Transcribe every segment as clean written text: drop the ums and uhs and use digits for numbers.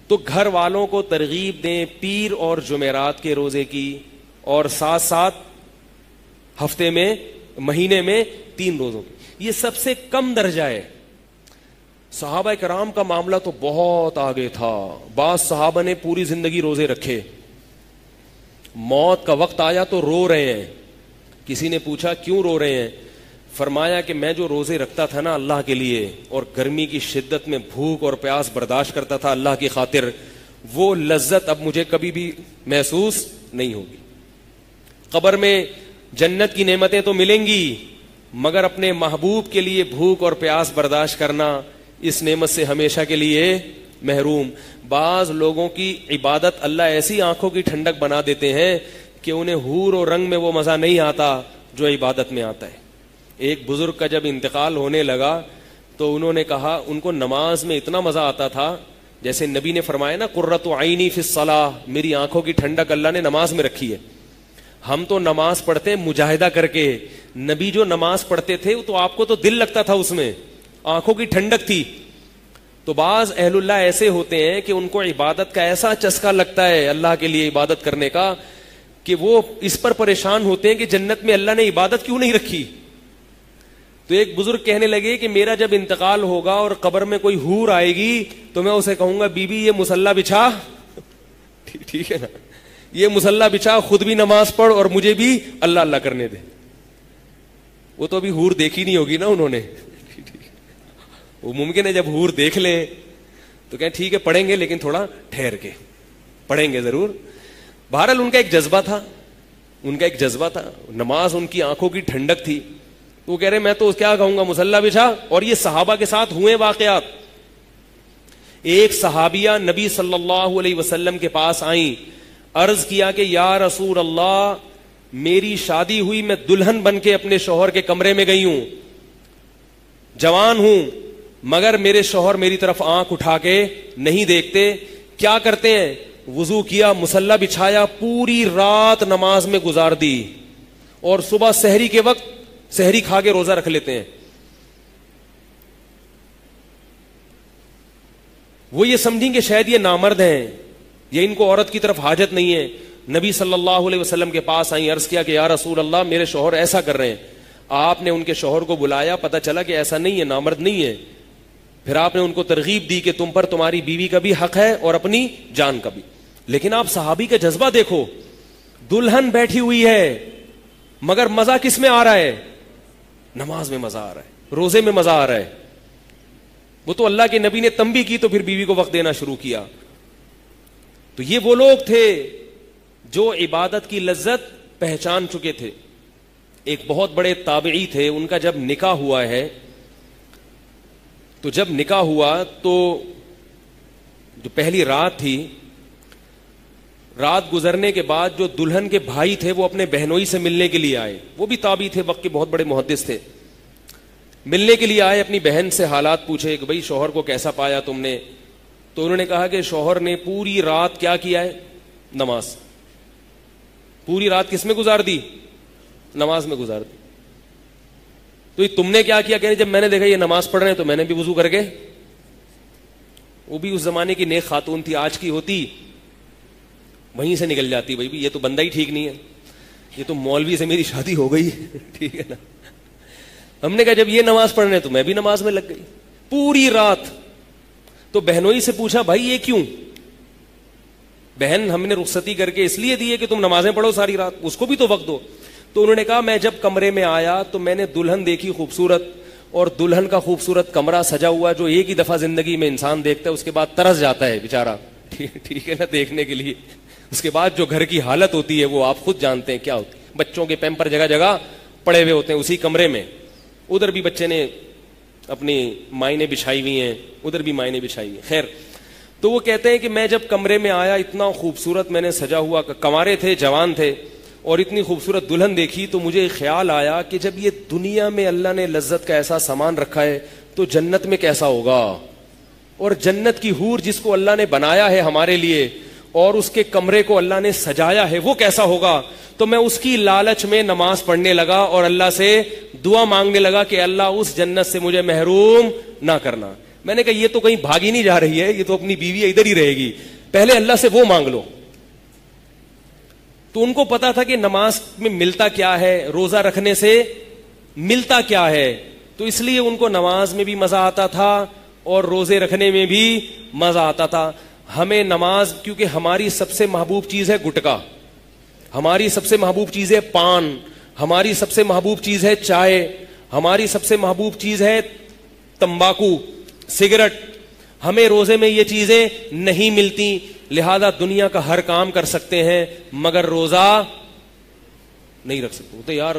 تو گھر والوں کو ترغیب دیں پیر اور جمعرات کے روزے کی، اور ساتھ ساتھ ہفتے میں مہینے میں 3 روزوں کی. یہ سب سے کم درجہ ہے. صحابہ کرام کا معاملہ تو بہت آگے تھا. بعض صحابہ نے پوری زندگی روزے رکھے، موت کا وقت آیا تو رو رہے ہیں. کسی نے پوچھا کیوں رو رہے ہیں؟ فرمایا کہ میں جو روزے رکھتا تھا نا اللہ کے لیے، اور گرمی کی شدت میں بھوک اور پیاس برداشت کرتا تھا اللہ کی خاطر، وہ لذت اب مجھے کبھی بھی محسوس نہیں ہوگی. قبر میں جنت کی نعمتیں تو ملیں گی، مگر اپنے محبوب کے لیے بھوک اور پیاس برداشت کرنا، اس نعمت سے ہمیشہ کے لیے محروم. بعض لوگوں کی عبادت اللہ ایسی آنکھوں کی ٹھنڈک بنا دیتے ہیں کہ انہیں حور و رنگ میں وہ مزہ نہیں آتا جو عبادت میں آتا ہے. ایک بزرگ کا جب انتقال ہونے لگا تو انہوں نے کہا ان کو نماز میں اتنا مزہ آتا تھا، جیسے نبی نے فرمایا نا قرۃ عینی فی الصلاۃ، میری آنکھوں کی ٹھنڈک اللہ نے نماز میں رکھی ہے. ہم تو نماز پڑھتے ہیں مجاہدہ کر کے، نبی جو نماز پڑھتے تھے تو آپ کو تو دل لگتا تھا، اس میں آنکھوں کی ٹھنڈک تھی. تو بعض اہل اللہ ایسے ہوتے ہیں کہ ان کو عبادت کا ایسا چسکا لگتا ہے اللہ کے لیے عبادت کرنے کا کہ وہ اس پر پریشان ہوتے ہیں کہ جنت میں اللہ نے عبادت کیوں نہیں رکھی. تو ایک بزرگ کہنے لگے کہ میرا جب انتقال ہوگا اور قبر میں کوئی حور آئے گی تو میں اسے کہوں گا بی بی یہ مصلی بچھا، ٹھیک ہے نا، یہ مصلی بچھا، خود بھی نماز پڑھ اور مجھے بھی اللہ اللہ کرنے دے. وہ تو ابھی حور دیکھی نہیں ہوگی نا انہوں نے، وہ ممکن ہے جب حور دیکھ لیں تو کہیں ٹھیک ہے پڑھیں گے لیکن تھوڑا ٹھہر کے پڑھیں گے ضرور. بہرحال ان کا ایک جذبہ تھا، نماز ان کی آنکھوں کی ٹھنڈک تھی. وہ کہہ رہے میں تو کیا کہوں گا مصلی بچھا. اور یہ صحابہ کے ساتھ ہوئے واقعات. ایک صحابیہ نبی صلی اللہ علیہ وسلم کے پاس آئیں، عرض کیا کہ یا رسول اللہ میری شادی ہوئی، میں دلہن بن کے اپنے شوہر کے کمرے میں گئی ہوں، جوان ہوں، مگر میرے شوہر میری طرف آنکھ اٹھا کے نہیں دیکھتے. کیا کرتے ہیں؟ وضو کیا، مصلی بچھایا، پوری رات نماز میں گزار دی، اور صبح سحری کے وقت سحری کھا کے روزہ رکھ لیتے ہیں. وہ یہ سمجھیں کہ شاید یہ نامرد ہیں یا ان کو عورت کی طرف حاجت نہیں ہے. نبی صلی اللہ علیہ وسلم کے پاس آئیں، عرض کیا کہ یا رسول اللہ میرے شوہر ایسا کر رہے ہیں. آپ نے ان کے شوہر کو بلایا، پتہ چلا کہ ایسا نہیں ہے، نامرد نہیں ہے. پھر آپ نے ان کو ترغیب دی کہ تم پر تمہاری بیوی کا بھی حق ہے اور اپنی جان کا بھی. لیکن آپ صحابی کا جذبہ دیکھو، دلہن بیٹھی ہوئی ہے مگر مزہ کس میں آ رہا ہے؟ نماز میں مزہ آ رہا ہے، روزے میں مزہ آ رہا ہے. وہ تو اللہ کے نبی نے تنبیہ کی تو پھر بیوی کو وقت دینا شروع کیا. تو یہ وہ لوگ تھے جو عبادت کی لذت پہچان چکے تھے. ایک بہت بڑے تابعی تھے، ان کا جب نکاح ہوا ہے تو جب نکاح ہوا تو جو پہلی رات تھی، رات گزرنے کے بعد جو دلہن کے بھائی تھے وہ اپنے بہنوئی سے ملنے کے لیے آئے. وہ بھی تابعی تھے، وقت کے بہت بڑے محدث تھے. ملنے کے لیے آئے، اپنی بہن سے حالات پوچھے کہ بھئی شوہر کو کیسا پایا تم نے. تو انہوں نے کہا کہ شوہر نے پوری رات کیا کیا ہے؟ نماز. پوری رات کس میں گزار دی؟ نماز میں گزار دی. تو یہ تم نے کیا کیا؟ کہ جب میں نے دیکھا یہ نماز پڑھ رہے ہیں تو میں نے بھی وضو کر کے. وہ بھی اس زمانے کی نیک خاتون تھی، آج کی ہوتی وہیں سے نکل جاتی، بھائی یہ تو بندہ ہی ٹھیک نہیں ہے، یہ تو مولوی سے میری شادی ہو گئی، ٹھیک ہے نا. ہم نے کہا جب یہ نماز پڑھ رہے ہیں تو میں بھی نماز میں لگ گئی پوری رات. تو بہنوئی سے پوچھا بھائی یہ کیوں؟ بہن ہم نے رخصتی کر کے اس لیے دی ہے کہ تم نمازیں پڑھو ساری رات، اس کو بھی تو وقت دو. تو انہوں نے کہا میں جب کمرے میں آیا تو میں نے دلہن دیکھی خوبصورت، اور دلہن کا خوبصورت کمرہ سجا ہوا جو ایک ہی دفعہ زندگی میں انسان دیکھتا ہے اس کے بعد ترس جاتا ہے بیچارہ، ٹھیک ہے نا، دیکھنے کے لیے. اس کے بعد جو گھر کی حالت ہوتی ہے وہ آپ خود جانتے ہیں کیا ہوتی ہے. بچوں کے پیمپر جگہ جگہ پڑے ہوئے ہوتے ہیں اسی کمرے میں، ادھر بھی بچے نے اپنی مائنیں بچھائی ہوئی ہیں، ادھر بھی مائنیں بچھائی ہوئی ہیں. خیر، تو وہ کہتے ہیں کہ میں جب کمرے میں آیا اتنا خوبصورت میں نے سجا ہوا، کنوارے تھے، جوان تھے، اور اتنی خوبصورت دلہن دیکھی تو مجھے خیال آیا کہ جب یہ دنیا میں اللہ نے لذت کا ایسا سامان رکھا ہے تو جنت میں کیسا ہوگا. اور جنت کی حور جس کو اللہ نے بنایا ہے ہمارے لیے اور اس کے کمرے کو اللہ نے سجایا ہے وہ کیسا ہوگا. تو میں اس کی لالچ میں نماز پڑھنے لگا اور اللہ سے دعا مانگنے لگا کہ اللہ اس جنت سے مجھے محروم نہ کرنا. میں نے کہا یہ تو کہیں بھاگی نہیں جا رہی ہے, یہ تو اپنی بیوی ہے, ادھر ہی رہے گی, پہلے اللہ سے وہ مانگ لو. تو ان کو پتا تھا کہ نماز میں ملتا کیا ہے, روزہ رکھنے سے ملتا کیا ہے, تو اس لیے ان کو نماز میں بھی مزہ آتا تھا اور روزے رکھنے میں بھی مزہ آتا تھا. ہمیں نماز, کیونکہ ہماری سب سے محبوب چیز ہے گٹکا, ہماری سب سے محبوب چیز ہے پان, ہماری سب سے محبوب چیز ہے چائے, ہماری سب سے محبوب چیز ہے تمباکو, سگریٹ. ہمیں روزے میں یہ چیزیں نہیں ملتی, لہذا دنیا کا ہر کام کر سکتے ہیں مگر روزہ نہیں رکھ سکتے. تو یار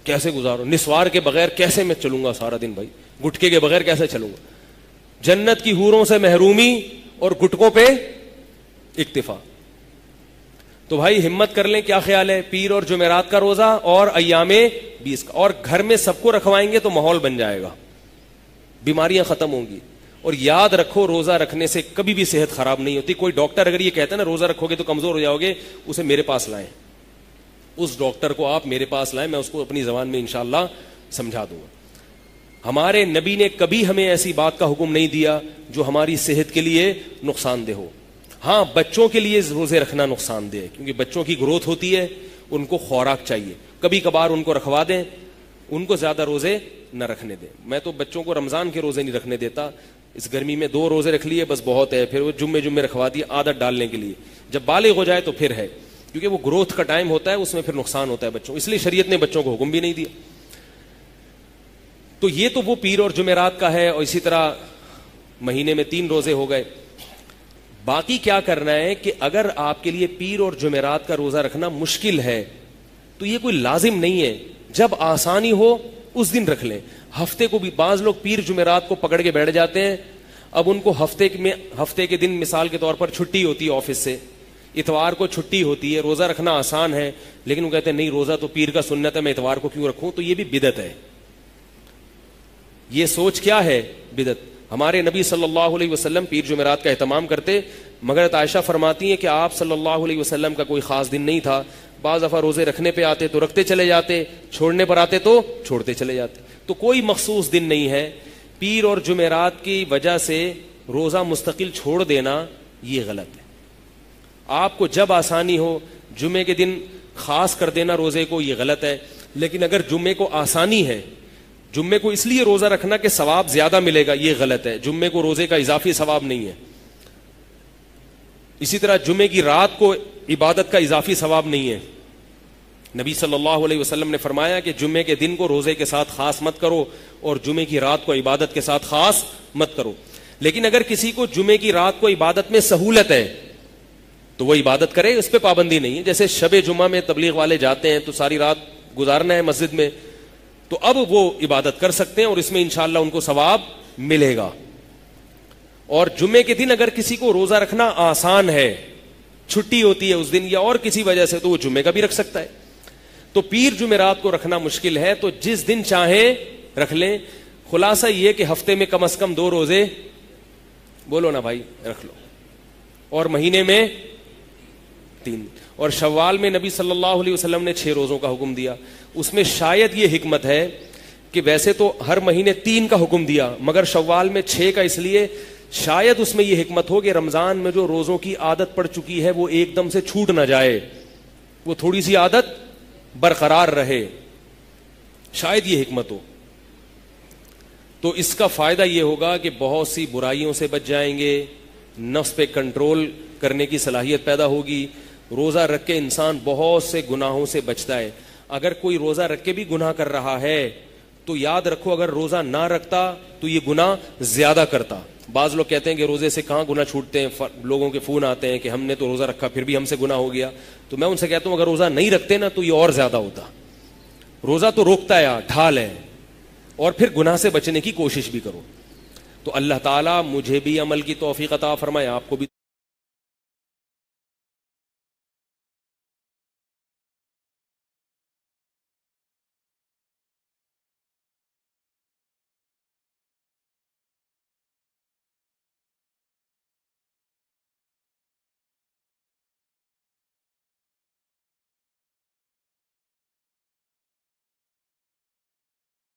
کیسے گزارو, نسوار کے بغیر کیسے میں چلوں گا سارا دن بھائی, گٹکے کے بغیر کیسے چلوں گا. جنت کی حوروں سے محرومی اور گٹکوں پہ اکتفا. تو بھائی ہمت کر لیں, کیا خیال ہے, پیر اور جمعرات کا روزہ اور ایام 20 کا, اور گھر میں سب کو رکھوائیں گے تو ماحول بن جائے گا, بیماریاں ختم ہوں گی. اور یاد رکھو روزہ رکھنے سے کبھی بھی صحت خراب نہیں ہوتی. کوئی ڈاکٹر اگر یہ کہتا ہے نا روزہ رکھو گے تو کمزور ہو جاؤ گے, اسے میرے پاس لائیں, اس ڈاکٹر کو آپ میرے پاس لائیں, میں اس کو اپنی زبان میں انشاءاللہ سمجھا دوں گا. ہمارے نبی نے کبھی ہمیں ایسی بات کا حکم نہیں دیا جو ہماری صحت کے لیے نقصان دہ ہو. ہاں بچوں کے لیے روزے رکھنا نقصان دہ ہے, کیونکہ بچوں کی گروتھ ہوتی ہے, ان کو خوراک چاہیے, کبھی کبھار ان کو رکھوا دیں, ان کو زیادہ روزے نہ رکھنے دیں. میں تو بچوں کو رمضان کے روزے نہیں رکھنے دیتا, اس گرمی میں 2 روزے رکھ لیے بس بہت ہے, پھر وہ جمعے رکھوا دیے عادت ڈالنے کے لیے, جب بالغ ہو جائے تو پھر ہے, کیونکہ وہ گروتھ کا ٹائم ہوتا ہے, اس میں پھر نقصان ہوتا ہے بچوں, اس لیے شریعت نے بچوں کو حکم بھی نہیں دیا. تو یہ تو وہ پیر اور جمعرات کا ہے, اور اسی طرح مہینے میں 3 روزے ہو گئے. باقی کیا کرنا ہے کہ اگر آپ کے لیے پیر اور جمعرات کا روزہ رکھنا مشکل ہے تو یہ کوئی لازم نہیں ہے, جب آسانی ہو اس دن رکھ لیں. ہفتے کو بھی بعض لوگ پیر جمعرات کو پکڑ کے بیٹھ جاتے ہیں, اب ان کو ہفتے کے دن مثال کے طور پر چھٹی ہوتی ہے آفس سے, اتوار کو چھٹی ہوتی ہے, روزہ رکھنا آسان ہے, لیکن وہ کہتے ہیں نہیں روزہ تو پیر کا سنت ہے, میں اتوار کو کیوں رکھوں. تو یہ بھی بدعت ہے. یہ سوچ کیا ہے, بدعت. ہمارے نبی صلی اللہ علیہ وسلم پیر جمعرات کا اہتمام کرتے, مگر عائشہ فرماتی ہیں کہ آپ صلی اللہ علیہ وسلم کا کوئی خاص دن نہیں تھا, بعض دفعہ روزے رکھنے پہ آتے تو رکھتے چلے جاتے, چھوڑنے پر آتے تو چھوڑتے چلے جاتے. تو کوئی مخصوص دن نہیں ہے. پیر اور جمعرات کی وجہ سے روزہ مستقل چھوڑ دینا یہ غلط ہے. آپ کو جب آسانی ہو جمعے کے دن خاص کر دینا روزے کو, یہ غلط ہے. لیکن اگر جمعے کو آسانی ہے, جمعے کو اس لیے روزہ رکھنا کہ ثواب زیادہ ملے گا, یہ غلط ہے. جمعے کو روزے کا اضافی ثواب نہیں ہے. اسی طرح جمعے کی رات کو عبادت کا اضافی ثواب نہیں ہے. نبی صلی اللہ علیہ وسلم نے فرمایا کہ جمعے کے دن کو روزے کے ساتھ خاص مت کرو اور جمعے کی رات کو عبادت کے ساتھ خاص مت کرو. لیکن اگر کسی کو جمعے کی رات کو عبادت میں سہولت ہے تو وہ عبادت کرے, اس پہ پابندی نہیں ہے. جیسے شب جمعہ میں تبلیغ والے جاتے ہیں تو ساری رات گزارنا ہے مسجد میں, تو اب وہ عبادت کر سکتے ہیں اور اس میں انشاءاللہ ان کو ثواب ملے گا. اور جمعے کے دن اگر کسی کو روزہ رکھنا آسان ہے, چھٹی ہوتی ہے اس دن یا اور کسی وجہ سے, تو وہ جمعے کا بھی رکھ سکتا ہے. تو پیر جمعرات کو رکھنا مشکل ہے تو جس دن چاہیں رکھ لیں. خلاصہ یہ کہ ہفتے میں کم از کم 2 روزے, بولو نا بھائی, رکھ لو, اور مہینے میں 3. اور شوال میں نبی صلی اللہ علیہ وسلم نے 6 روزوں کا حکم دیا. اس میں شاید یہ حکمت ہے کہ ویسے تو ہر مہینے 3 کا حکم دیا, مگر شوال میں 6 کا, اس لیے شاید اس میں یہ حکمت ہو کہ رمضان میں جو روزوں کی عادت پڑ چکی ہے وہ ایک دم سے چھوٹ نہ جائے, وہ تھوڑی سی عادت برقرار رہے, شاید یہ حکمت ہو. تو اس کا فائدہ یہ ہوگا کہ بہت سی برائیوں سے بچ جائیں گے, نفس پہ کنٹرول کرنے کی صلاحیت پیدا ہوگی. روزہ رکھ کے انسان بہت سے گناہوں سے بچتا ہے. اگر کوئی روزہ رکھ کے بھی گناہ کر رہا ہے تو یاد رکھو اگر روزہ نہ رکھتا تو یہ گناہ زیادہ کرتا. بعض لوگ کہتے ہیں کہ روزے سے کہاں گناہ چھوٹتے ہیں, لوگوں کے فون آتے ہیں کہ ہم نے تو روزہ رکھا پھر بھی ہم سے گناہ ہو گیا. تو میں ان سے کہتا ہوں اگر روزہ نہیں رکھتے نا تو یہ اور زیادہ ہوتا. روزہ تو روکتا ہے, ڈھال ہے, اور پھر گناہ سے بچنے کی کوشش بھی کرو. تو اللہ تعالیٰ مجھے بھی عمل کی توفیق عطا فرمائے, آپ کو بھی